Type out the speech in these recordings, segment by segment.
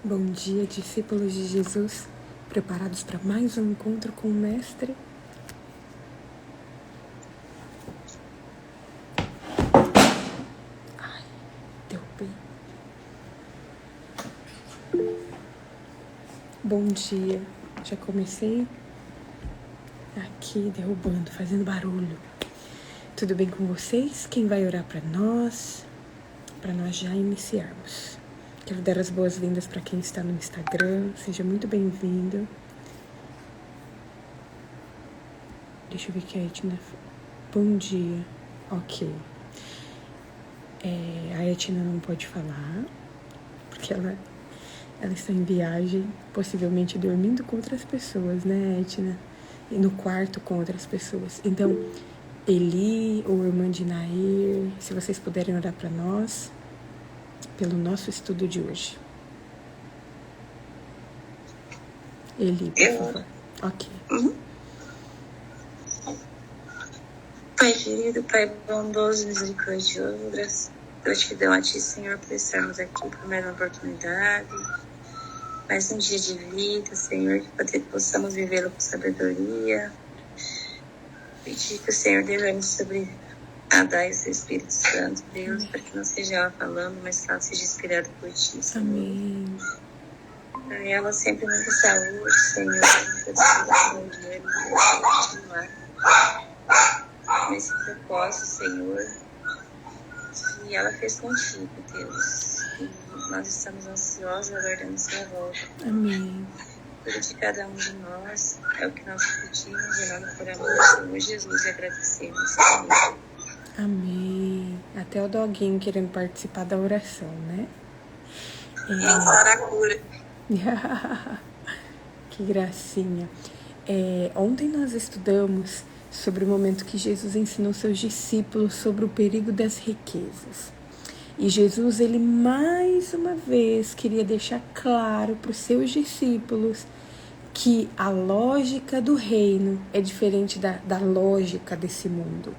Bom dia, discípulos de Jesus, preparados para mais um encontro com o Mestre? Ai, derrubei. Bom dia, já comecei aqui derrubando, fazendo barulho. Tudo bem com vocês? Quem vai orar para nós já iniciarmos? Quero dar as boas-vindas para quem está no Instagram, seja muito bem-vindo. Deixa eu ver que a Etna... Bom dia, ok. A Etna não pode falar, porque ela está em viagem, possivelmente dormindo com outras pessoas, né, Etna? E no quarto com outras pessoas. Então, Eli ou irmã de Nair, se vocês puderem orar para nós, pelo nosso estudo de hoje. Eli, por favor. Ok. Pai querido, Pai bondoso, misericordioso, gratidão a Ti, Senhor, por estarmos aqui por mais uma oportunidade, mais um dia de vida, Senhor, que possamos vivê-lo com sabedoria. Pedir que o Senhor derrame sobre Adá e seu Espírito Santo, Deus, para que não seja ela falando, mas que ela seja inspirada por Ti, Senhor. Amém. Para ela sempre muita saúde, Senhor, muita saúde, continuar nesse propósito, Senhor, que ela fez contigo, Deus. E nós estamos ansiosos aguardando sua volta. Amém. Cuida de cada um de nós, é o que nós pedimos, e nós por amor do Senhor Jesus e agradecemos. Amém. Amém. Até o doguinho querendo participar da oração, né? Para a cura. Que gracinha. Ontem nós estudamos sobre o momento que Jesus ensinou seus discípulos sobre o perigo das riquezas. E Jesus, ele mais uma vez queria deixar claro para os seus discípulos que a lógica do reino é diferente da lógica desse mundo.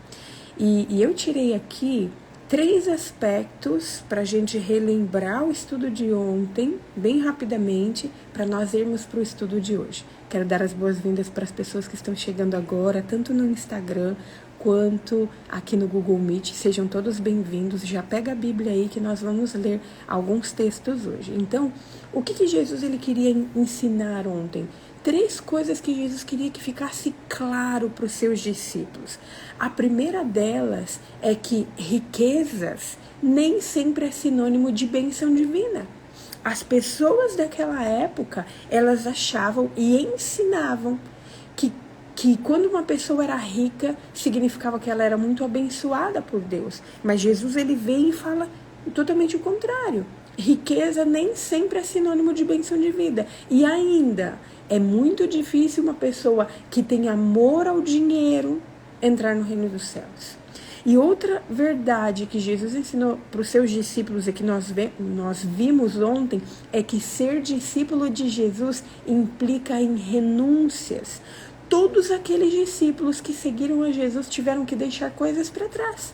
E eu tirei aqui 3 aspectos para a gente relembrar o estudo de ontem, bem rapidamente, para nós irmos para o estudo de hoje. Quero dar as boas-vindas para as pessoas que estão chegando agora, tanto no Instagram quanto aqui no Google Meet. Sejam todos bem-vindos. Já pega a Bíblia aí que nós vamos ler alguns textos hoje. Então, o que Jesus ele queria ensinar ontem? 3 coisas que Jesus queria que ficasse claro para os seus discípulos. A primeira delas é que riquezas nem sempre é sinônimo de bênção divina. As pessoas daquela época, elas achavam e ensinavam que quando uma pessoa era rica, significava que ela era muito abençoada por Deus. Mas Jesus ele vem e fala totalmente o contrário. Riqueza nem sempre é sinônimo de bênção de vida. E ainda, é muito difícil uma pessoa que tem amor ao dinheiro entrar no reino dos céus. E outra verdade que Jesus ensinou para os seus discípulos e que nós vimos ontem é que ser discípulo de Jesus implica em renúncias. Todos aqueles discípulos que seguiram a Jesus tiveram que deixar coisas para trás.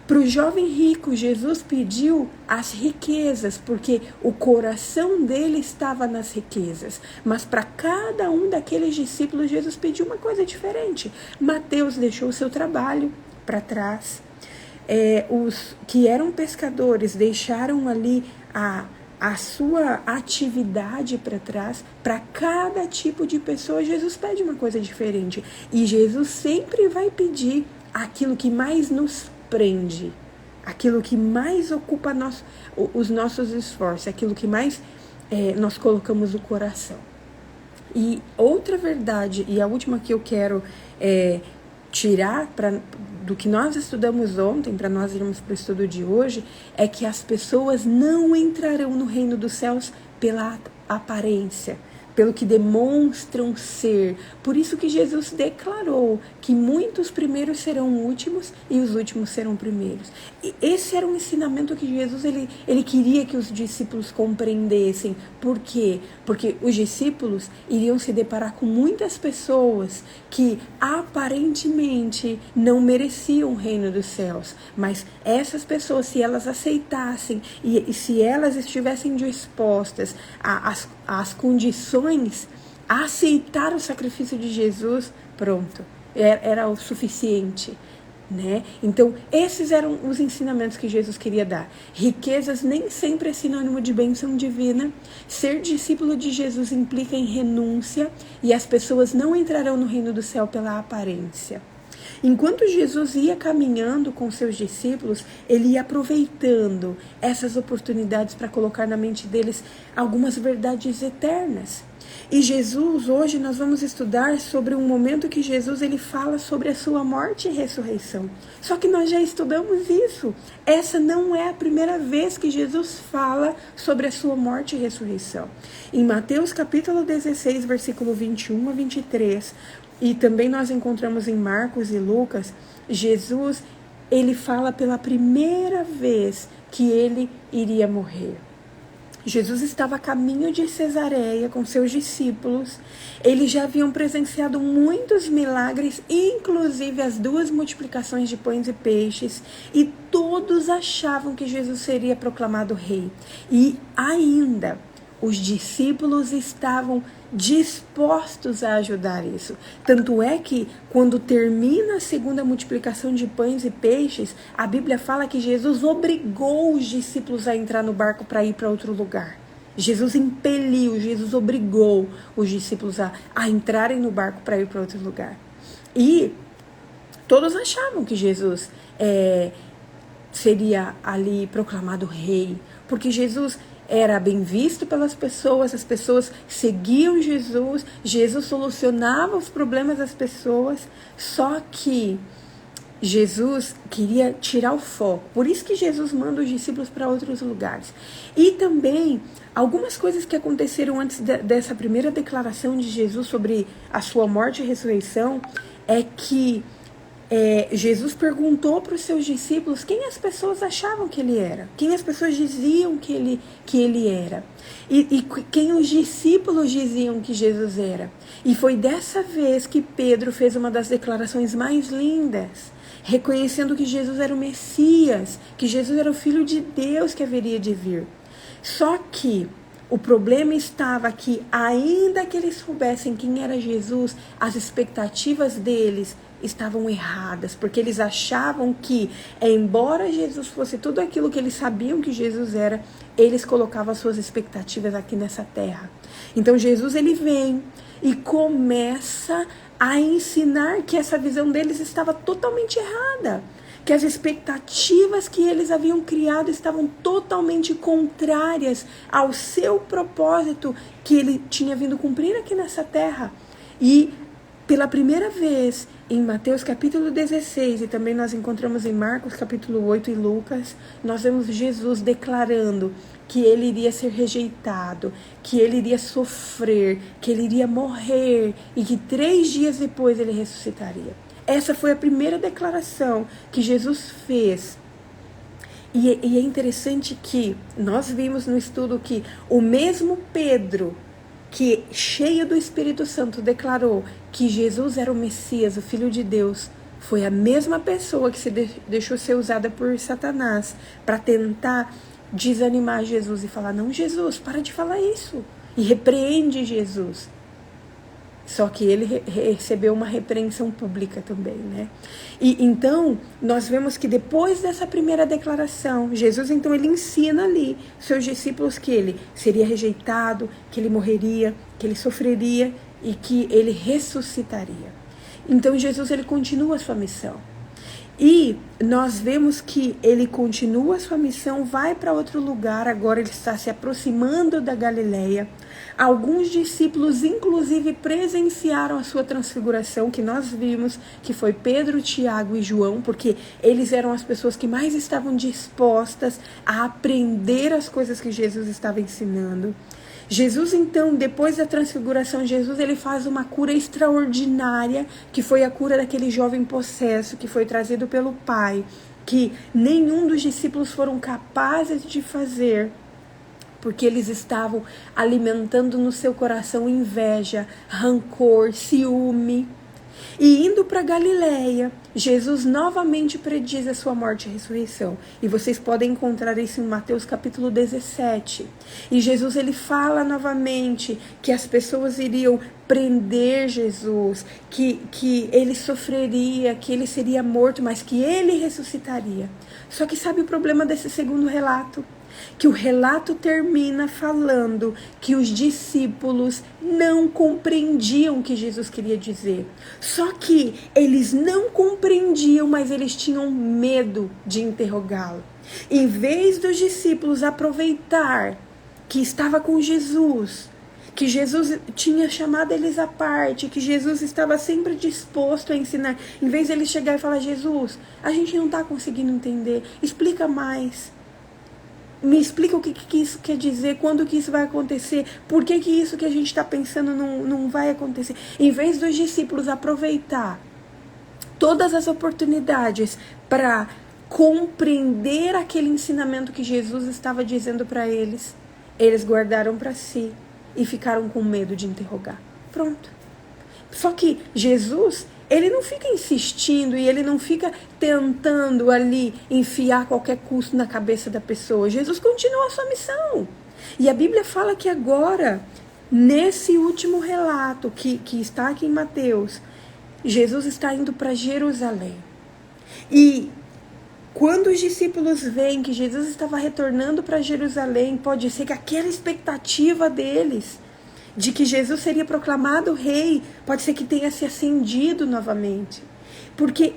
Para o jovem rico, Jesus pediu as riquezas, porque o coração dele estava nas riquezas. Mas para cada um daqueles discípulos, Jesus pediu uma coisa diferente. Mateus deixou o seu trabalho para trás. Os que eram pescadores deixaram ali a sua atividade para trás. Para cada tipo de pessoa, Jesus pede uma coisa diferente. E Jesus sempre vai pedir aquilo que mais nos prende, aquilo que mais ocupa os nossos esforços, aquilo que mais nós colocamos o coração. E outra verdade, e a última que eu quero tirar do que nós estudamos ontem, para nós irmos para o estudo de hoje, é que as pessoas não entrarão no reino dos céus pela aparência, pelo que demonstram ser. Por isso que Jesus declarou que muitos primeiros serão últimos e os últimos serão primeiros. E esse era um ensinamento que Jesus ele queria que os discípulos compreendessem. Por quê? Porque os discípulos iriam se deparar com muitas pessoas que aparentemente não mereciam o reino dos céus. Mas essas pessoas, se elas aceitassem e se elas estivessem dispostas às condições, a aceitar o sacrifício de Jesus, pronto, era o suficiente, né? Então, esses eram os ensinamentos que Jesus queria dar. Riquezas nem sempre é sinônimo de bênção divina. Ser discípulo de Jesus implica em renúncia, e as pessoas não entrarão no reino do céu pela aparência. Enquanto Jesus ia caminhando com seus discípulos, ele ia aproveitando essas oportunidades para colocar na mente deles algumas verdades eternas. E Jesus, hoje nós vamos estudar sobre um momento que Jesus ele fala sobre a sua morte e ressurreição. Só que nós já estudamos isso. Essa não é a primeira vez que Jesus fala sobre a sua morte e ressurreição. Em Mateus capítulo 16, versículo 21 a 23, e também nós encontramos em Marcos e Lucas, Jesus ele fala pela primeira vez que ele iria morrer. Jesus estava a caminho de Cesareia com seus discípulos. Eles já haviam presenciado muitos milagres, inclusive as 2 multiplicações de pães e peixes, e todos achavam que Jesus seria proclamado rei. E ainda os discípulos estavam dispostos a ajudar isso. Tanto é que, quando termina a 2ª multiplicação de pães e peixes, a Bíblia fala que Jesus obrigou os discípulos a entrar no barco para ir para outro lugar. Jesus impeliu, Jesus obrigou os discípulos a entrarem no barco para ir para outro lugar. E todos achavam que Jesus seria ali proclamado rei, porque Jesus era bem visto pelas pessoas, as pessoas seguiam Jesus, Jesus solucionava os problemas das pessoas, só que Jesus queria tirar o foco. Por isso que Jesus manda os discípulos para outros lugares. E também, algumas coisas que aconteceram antes dessa primeira declaração de Jesus sobre a sua morte e ressurreição, é que Jesus perguntou para os seus discípulos quem as pessoas achavam que ele era, quem as pessoas diziam que ele era, e quem os discípulos diziam que Jesus era. E foi dessa vez que Pedro fez uma das declarações mais lindas, reconhecendo que Jesus era o Messias, que Jesus era o Filho de Deus que haveria de vir. Só que o problema estava que, ainda que eles soubessem quem era Jesus, as expectativas deles estavam erradas, porque eles achavam que, embora Jesus fosse tudo aquilo que eles sabiam que Jesus era, eles colocavam as suas expectativas aqui nessa terra. Então Jesus ele vem e começa a ensinar que essa visão deles estava totalmente errada, que as expectativas que eles haviam criado estavam totalmente contrárias ao seu propósito que ele tinha vindo cumprir aqui nessa terra. E pela primeira vez, em Mateus capítulo 16, e também nós encontramos em Marcos capítulo 8 e Lucas, nós vemos Jesus declarando que ele iria ser rejeitado, que ele iria sofrer, que ele iria morrer e que 3 dias depois ele ressuscitaria. Essa foi a primeira declaração que Jesus fez. E é interessante que nós vimos no estudo que o mesmo Pedro, que cheio do Espírito Santo declarou que Jesus era o Messias, o Filho de Deus, foi a mesma pessoa que se deixou ser usada por Satanás para tentar desanimar Jesus e falar: não, Jesus, para de falar isso, e repreende Jesus. Só que ele recebeu uma repreensão pública também, né? E então, nós vemos que depois dessa primeira declaração, Jesus então ele ensina ali seus discípulos que ele seria rejeitado, que ele morreria, que ele sofreria e que ele ressuscitaria. Então Jesus ele continua a sua missão. E nós vemos que ele continua a sua missão, vai para outro lugar, agora ele está se aproximando da Galileia. Alguns discípulos, inclusive, presenciaram a sua transfiguração, que nós vimos, que foi Pedro, Tiago e João, porque eles eram as pessoas que mais estavam dispostas a aprender as coisas que Jesus estava ensinando. Jesus, então, depois da transfiguração, Jesus ele faz uma cura extraordinária, que foi a cura daquele jovem possesso, que foi trazido pelo Pai, que nenhum dos discípulos foram capazes de fazer, porque eles estavam alimentando no seu coração inveja, rancor, ciúme. E indo para Galileia, Jesus novamente prediz a sua morte e ressurreição. E vocês podem encontrar isso em Mateus capítulo 17. E Jesus ele fala novamente que as pessoas iriam prender Jesus, que ele sofreria, que ele seria morto, mas que ele ressuscitaria. Só que sabe o problema desse segundo relato? Que o relato termina falando que os discípulos não compreendiam o que Jesus queria dizer. Só que eles não compreendiam, mas eles tinham medo de interrogá-lo. Em vez dos discípulos aproveitar que estava com Jesus, que Jesus tinha chamado eles à parte, que Jesus estava sempre disposto a ensinar, em vez de ele chegar e falar: Jesus, a gente não está conseguindo entender, explica mais. Me explica o que isso quer dizer, quando que isso vai acontecer, por que isso que a gente está pensando não vai acontecer. Em vez dos discípulos aproveitar todas as oportunidades para compreender aquele ensinamento que Jesus estava dizendo para eles, eles guardaram para si e ficaram com medo de interrogar. Pronto. Só que Jesus, ele não fica insistindo e ele não fica tentando ali enfiar qualquer custo na cabeça da pessoa. Jesus continua a sua missão. E a Bíblia fala que agora, nesse último relato que está aqui em Mateus, Jesus está indo para Jerusalém. E quando os discípulos veem que Jesus estava retornando para Jerusalém, pode ser que aquela expectativa deles de que Jesus seria proclamado rei, pode ser que tenha se acendido novamente. Porque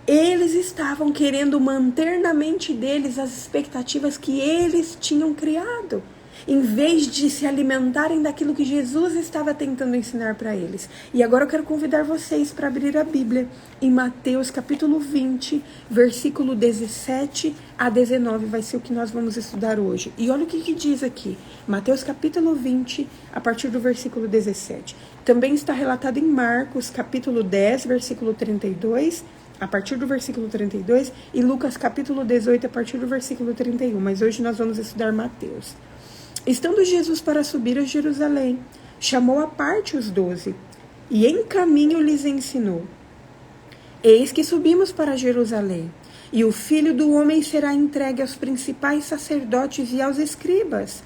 eles estavam querendo manter na mente deles as expectativas que eles tinham criado, em vez de se alimentarem daquilo que Jesus estava tentando ensinar para eles. E agora eu quero convidar vocês para abrir a Bíblia em Mateus capítulo 20, versículo 17 a 19, vai ser o que nós vamos estudar hoje. E olha o que diz aqui, Mateus capítulo 20, a partir do versículo 17. Também está relatado em Marcos capítulo 10, versículo 32, a partir do versículo 32, e Lucas capítulo 18, a partir do versículo 31. Mas hoje nós vamos estudar Mateus. Estando Jesus para subir a Jerusalém, chamou à parte os 12, e em caminho lhes ensinou: Eis que subimos para Jerusalém, e o Filho do Homem será entregue aos principais sacerdotes e aos escribas.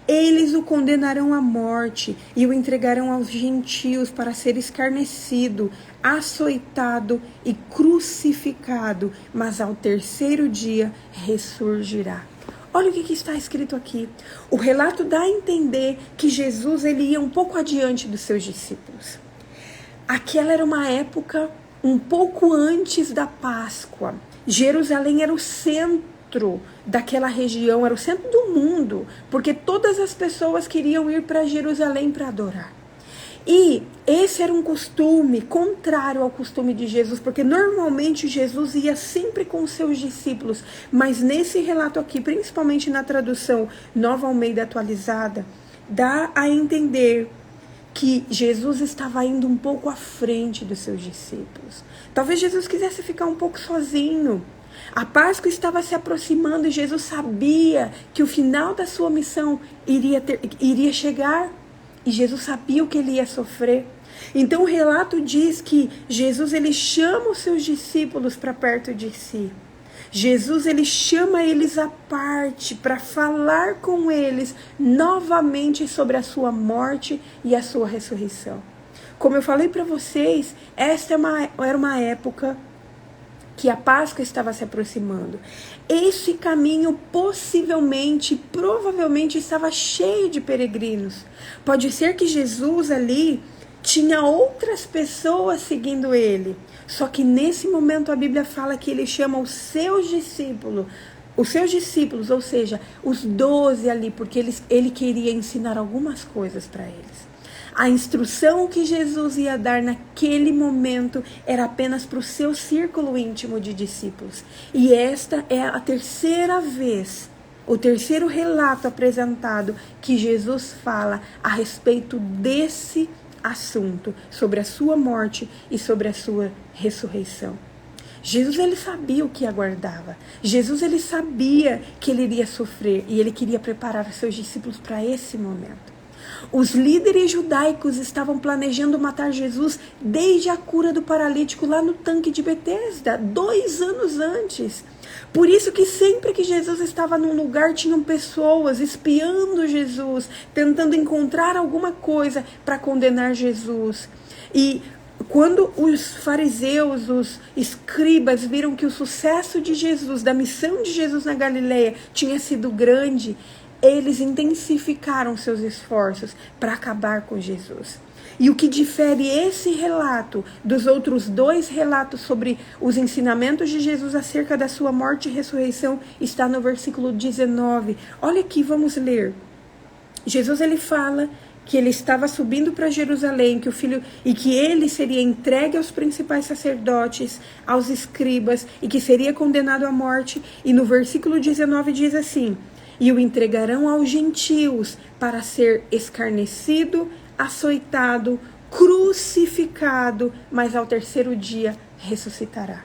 Eles o condenarão à morte e o entregarão aos gentios para ser escarnecido, açoitado e crucificado, mas ao terceiro dia ressurgirá. Olha o que está escrito aqui. O relato dá a entender que Jesus ele ia um pouco adiante dos seus discípulos. Aquela era uma época um pouco antes da Páscoa. Jerusalém era o centro daquela região, era o centro do mundo, porque todas as pessoas queriam ir para Jerusalém para adorar. E esse era um costume contrário ao costume de Jesus, porque normalmente Jesus ia sempre com os seus discípulos, mas nesse relato aqui, principalmente na tradução Nova Almeida Atualizada, dá a entender que Jesus estava indo um pouco à frente dos seus discípulos. Talvez Jesus quisesse ficar um pouco sozinho. A Páscoa estava se aproximando e Jesus sabia que o final da sua missão iria chegar. E Jesus sabia o que ele ia sofrer. Então o relato diz que Jesus ele chama os seus discípulos para perto de si. Jesus ele chama eles à parte para falar com eles novamente sobre a sua morte e a sua ressurreição. Como eu falei para vocês, esta era uma época que a Páscoa estava se aproximando. Esse caminho provavelmente estava cheio de peregrinos. Pode ser que Jesus ali tinha outras pessoas seguindo ele. Só que nesse momento a Bíblia fala que ele chama os seus discípulos, ou seja, os 12 ali, porque ele queria ensinar algumas coisas para eles. A instrução que Jesus ia dar naquele momento era apenas para o seu círculo íntimo de discípulos. E esta é a terceira vez, o terceiro relato apresentado que Jesus fala a respeito desse assunto, sobre a sua morte e sobre a sua ressurreição. Jesus, ele sabia o que aguardava. Jesus, ele sabia que ele iria sofrer e ele queria preparar os seus discípulos para esse momento. Os líderes judaicos estavam planejando matar Jesus desde a cura do paralítico lá no tanque de Betesda, 2 anos antes. Por isso que sempre que Jesus estava num lugar, tinham pessoas espiando Jesus, tentando encontrar alguma coisa para condenar Jesus. E quando os fariseus, os escribas, viram que o sucesso de Jesus, da missão de Jesus na Galileia, tinha sido grande, eles intensificaram seus esforços para acabar com Jesus. E o que difere esse relato dos outros 2 relatos sobre os ensinamentos de Jesus acerca da sua morte e ressurreição está no versículo 19. Olha aqui, vamos ler. Jesus, ele fala que ele estava subindo para Jerusalém, que ele seria entregue aos principais sacerdotes, aos escribas, e que seria condenado à morte. E no versículo 19 diz assim: e o entregarão aos gentios para ser escarnecido, açoitado, crucificado, mas ao terceiro dia ressuscitará.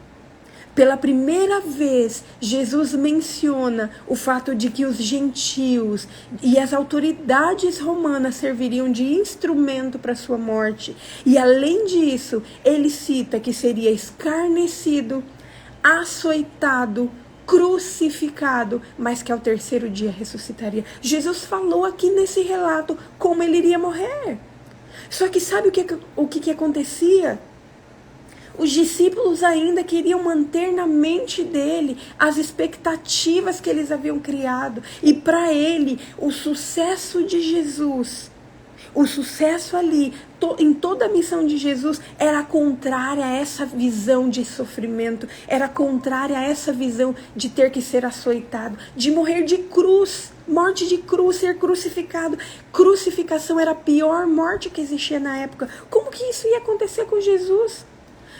Pela primeira vez, Jesus menciona o fato de que os gentios e as autoridades romanas serviriam de instrumento para sua morte. E além disso, ele cita que seria escarnecido, açoitado, crucificado, mas que ao terceiro dia ressuscitaria. Jesus falou aqui nesse relato como ele iria morrer. Só que sabe o que acontecia? Os discípulos ainda queriam manter na mente dele as expectativas que eles haviam criado. E para ele, o sucesso de Jesus, o sucesso ali, em toda a missão de Jesus, era contrária a essa visão de sofrimento, era contrária a essa visão de ter que ser açoitado, de morrer de cruz, morte de cruz, ser crucificado. Crucificação era a pior morte que existia na época. Como que isso ia acontecer com Jesus?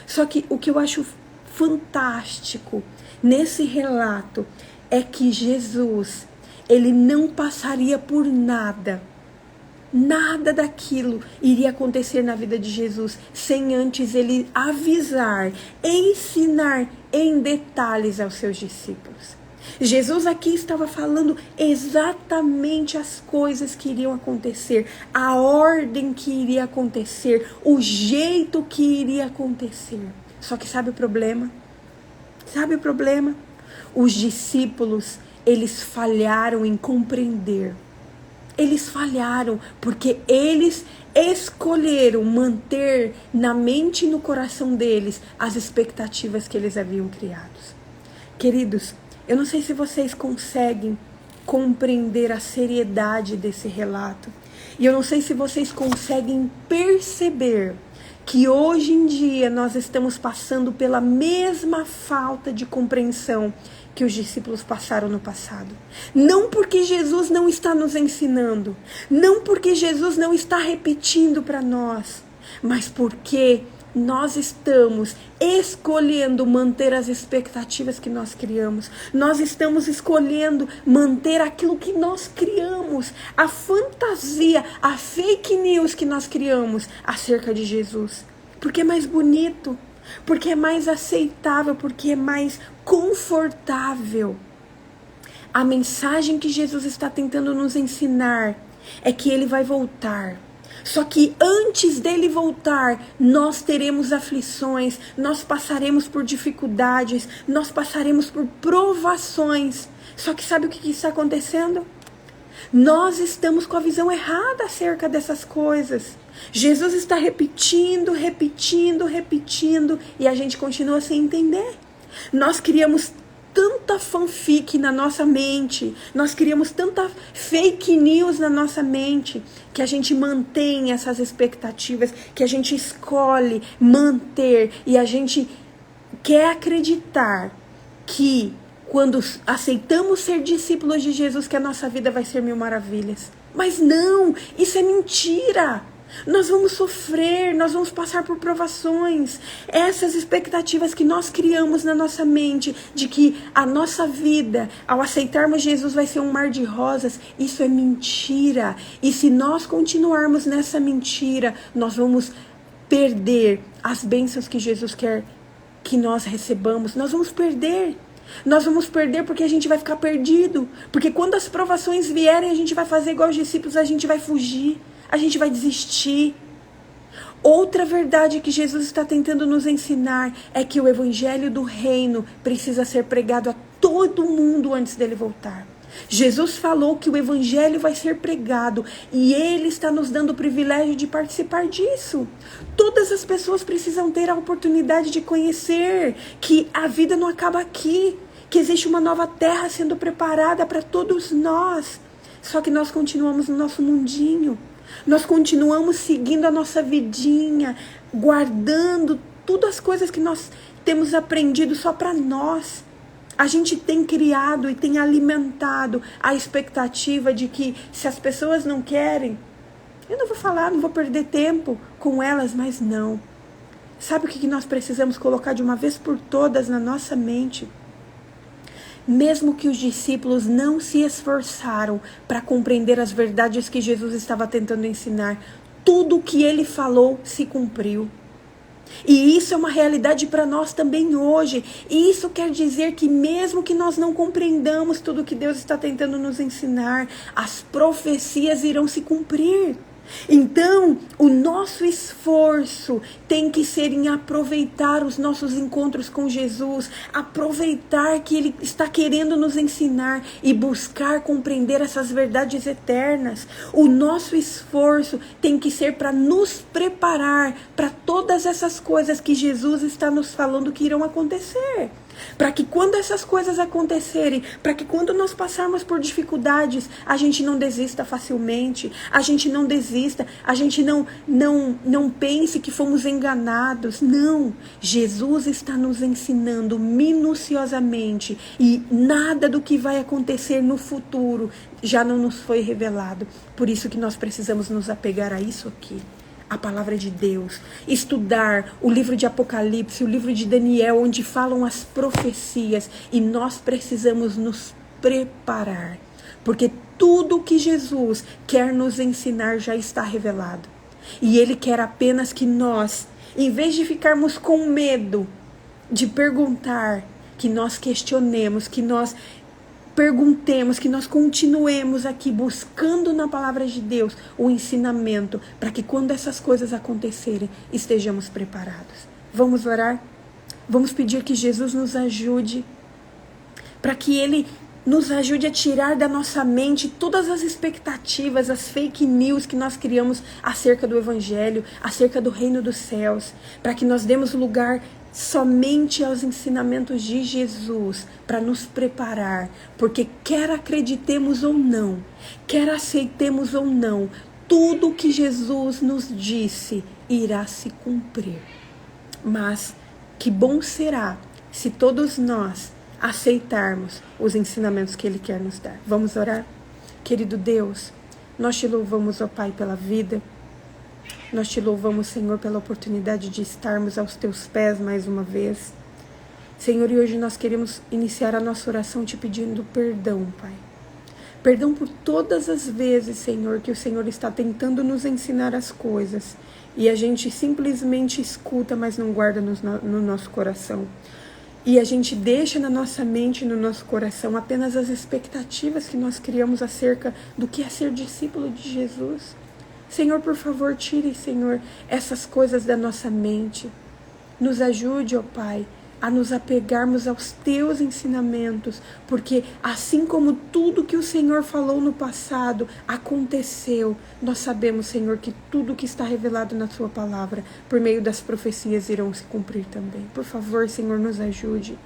Só que o que eu acho fantástico nesse relato é que Jesus, ele não passaria por nada. Nada daquilo iria acontecer na vida de Jesus sem antes ele avisar, ensinar em detalhes aos seus discípulos. Jesus aqui estava falando exatamente as coisas que iriam acontecer, a ordem que iria acontecer, o jeito que iria acontecer. Só que sabe o problema? Sabe o problema? Os discípulos, eles falharam em compreender. Eles falharam porque eles escolheram manter na mente e no coração deles as expectativas que eles haviam criado. Queridos, eu não sei se vocês conseguem compreender a seriedade desse relato. E eu não sei se vocês conseguem perceber que hoje em dia nós estamos passando pela mesma falta de compreensão que os discípulos passaram no passado. Não porque Jesus não está nos ensinando, não porque Jesus não está repetindo para nós, mas porque nós estamos escolhendo manter as expectativas que nós criamos. Nós estamos escolhendo manter aquilo que nós criamos, a fantasia, a fake news que nós criamos acerca de Jesus. Porque é mais bonito, porque é mais aceitável, porque é mais confortável. A mensagem que Jesus está tentando nos ensinar é que ele vai voltar. Só que antes dele voltar, nós teremos aflições, nós passaremos por dificuldades, nós passaremos por provações. Só que sabe o que está acontecendo? Nós estamos com a visão errada acerca dessas coisas. Jesus está repetindo, repetindo, repetindo, e a gente continua sem entender. Nós criamos tanta fanfic na nossa mente, nós criamos tanta fake news na nossa mente, que a gente mantém essas expectativas, que a gente escolhe manter, e a gente quer acreditar que quando aceitamos ser discípulos de Jesus, que a nossa vida vai ser mil maravilhas. Mas não, isso é mentira. Nós vamos sofrer, nós vamos passar por provações. Essas expectativas que nós criamos na nossa mente, de que a nossa vida, ao aceitarmos Jesus, vai ser um mar de rosas, isso é mentira. E se nós continuarmos nessa mentira, nós vamos perder as bênçãos que Jesus quer que nós recebamos. Nós vamos perder. Nós vamos perder porque a gente vai ficar perdido. Porque quando as provações vierem, a gente vai fazer igual os discípulos, a gente vai fugir. A gente vai desistir. Outra verdade que Jesus está tentando nos ensinar é que o evangelho do reino precisa ser pregado a todo mundo antes dele voltar. Jesus falou que o evangelho vai ser pregado e ele está nos dando o privilégio de participar disso. Todas as pessoas precisam ter a oportunidade de conhecer que a vida não acaba aqui, que existe uma nova terra sendo preparada para todos nós. Só que nós continuamos no nosso mundinho. Nós continuamos seguindo a nossa vidinha, guardando todas as coisas que nós temos aprendido só para nós. A gente tem criado e tem alimentado a expectativa de que se as pessoas não querem, eu não vou falar, não vou perder tempo com elas, mas não. Sabe o que nós precisamos colocar de uma vez por todas na nossa mente? Mesmo que os discípulos não se esforçaram para compreender as verdades que Jesus estava tentando ensinar, tudo o que ele falou se cumpriu. E isso é uma realidade para nós também hoje. E isso quer dizer que mesmo que nós não compreendamos tudo o que Deus está tentando nos ensinar, as profecias irão se cumprir. Então, o nosso esforço tem que ser em aproveitar os nossos encontros com Jesus, aproveitar que Ele está querendo nos ensinar e buscar compreender essas verdades eternas. O nosso esforço tem que ser para nos preparar para todas essas coisas que Jesus está nos falando que irão acontecer. Para que quando essas coisas acontecerem, para que quando nós passarmos por dificuldades, a gente não desista facilmente, a gente não desista, a gente não pense que fomos enganados. Não, Jesus está nos ensinando minuciosamente e nada do que vai acontecer no futuro já não nos foi revelado. Por isso que nós precisamos nos apegar a isso aqui. A palavra de Deus, estudar o livro de Apocalipse, o livro de Daniel, onde falam as profecias, e nós precisamos nos preparar, porque tudo que Jesus quer nos ensinar já está revelado, e Ele quer apenas que nós, em vez de ficarmos com medo de perguntar, que nós questionemos, que nós perguntemos, que nós continuemos aqui buscando na palavra de Deus o ensinamento, para que quando essas coisas acontecerem, estejamos preparados. Vamos orar? Vamos pedir que Jesus nos ajude, para que Ele nos ajude a tirar da nossa mente todas as expectativas, as fake news que nós criamos acerca do Evangelho, acerca do reino dos céus, para que nós demos lugar somente aos ensinamentos de Jesus, para nos preparar, porque quer acreditemos ou não, quer aceitemos ou não, tudo que Jesus nos disse irá se cumprir. Mas que bom será se todos nós aceitarmos os ensinamentos que Ele quer nos dar. Vamos orar? Querido Deus, nós te louvamos, ó Pai, pela vida. Nós te louvamos, Senhor, pela oportunidade de estarmos aos teus pés mais uma vez. Senhor, e hoje nós queremos iniciar a nossa oração te pedindo perdão, Pai. Perdão por todas as vezes, Senhor, que o Senhor está tentando nos ensinar as coisas e a gente simplesmente escuta, mas não guarda no nosso coração. E a gente deixa na nossa mente e no nosso coração apenas as expectativas que nós criamos acerca do que é ser discípulo de Jesus. Senhor, por favor, tire, Senhor, essas coisas da nossa mente. Nos ajude, ó Pai, a nos apegarmos aos teus ensinamentos, porque assim como tudo que o Senhor falou no passado aconteceu, nós sabemos, Senhor, que tudo que está revelado na sua palavra, por meio das profecias, irão se cumprir também. Por favor, Senhor, nos ajude.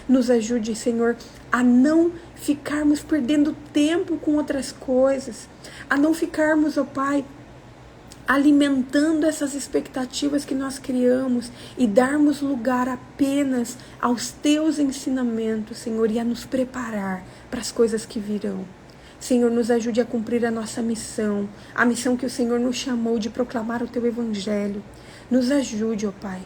Nos ajude, Senhor, a não ficarmos perdendo tempo com outras coisas, a não ficarmos, ó Pai, alimentando essas expectativas que nós criamos e darmos lugar apenas aos teus ensinamentos, Senhor, e a nos preparar para as coisas que virão. Senhor, nos ajude a cumprir a nossa missão, a missão que o Senhor nos chamou de proclamar o teu evangelho. Nos ajude, ó Pai.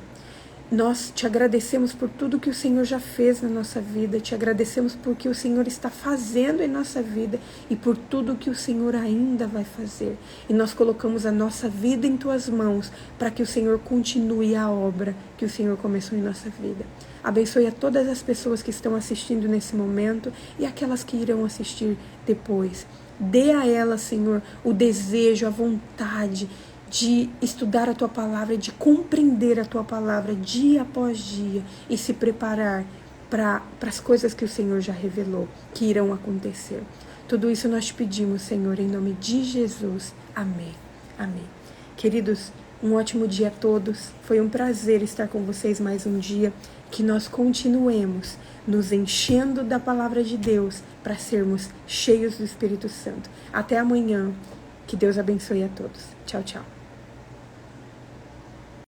Nós te agradecemos por tudo que o Senhor já fez na nossa vida, te agradecemos por que o Senhor está fazendo em nossa vida e por tudo que o Senhor ainda vai fazer. E nós colocamos a nossa vida em tuas mãos para que o Senhor continue a obra que o Senhor começou em nossa vida. Abençoe a todas as pessoas que estão assistindo nesse momento e aquelas que irão assistir depois. Dê a elas, Senhor, o desejo, a vontade de estudar a Tua Palavra, de compreender a Tua Palavra dia após dia e se preparar para as coisas que o Senhor já revelou, que irão acontecer. Tudo isso nós te pedimos, Senhor, em nome de Jesus. Amém. Amém. Queridos, um ótimo dia a todos. Foi um prazer estar com vocês mais um dia. Que nós continuemos nos enchendo da Palavra de Deus para sermos cheios do Espírito Santo. Até amanhã. Que Deus abençoe a todos. Tchau, tchau.